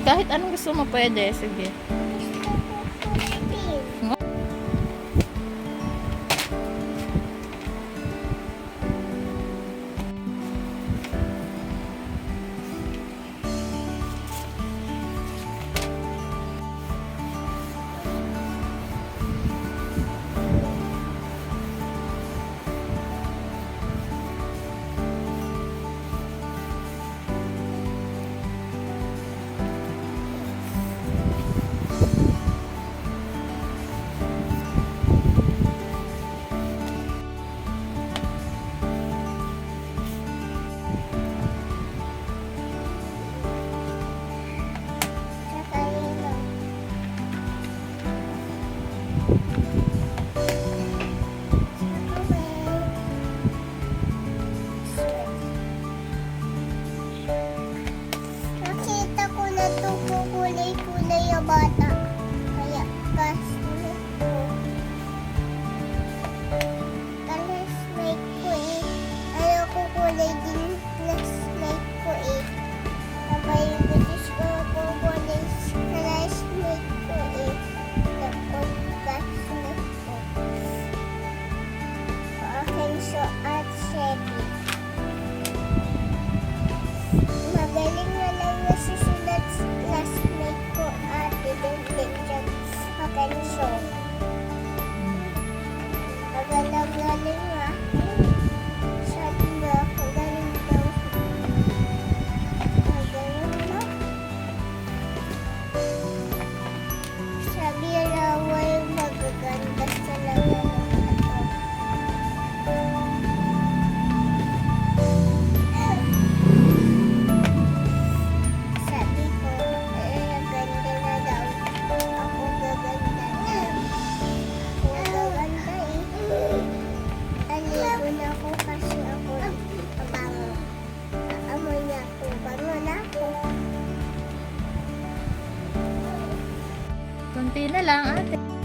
Kahit anong gusto mo pwede. Sige. Nakita ko na ito kulay-kulay yung bata. Kaya classmate ko. Classmate ko eh. Ayaw ko kulay din classmate ko eh. Sabay gusto ko kulay classmate ko eh. Tapos classmate ko. Akenso at Shelly. Magaling na lang nasusulat classmate ko at din siya Akenso. Magaling ah. Sabi na ako, galing daw. Magaling na. Sabi na ay magaganda talaga. Sabi ko, ganda na daw. Ako gaganda na. Ako gaganda eh. Aligo na ako kasi ako mabango. Aamoy na ako. Bango na ako. Kunti na lang, ate.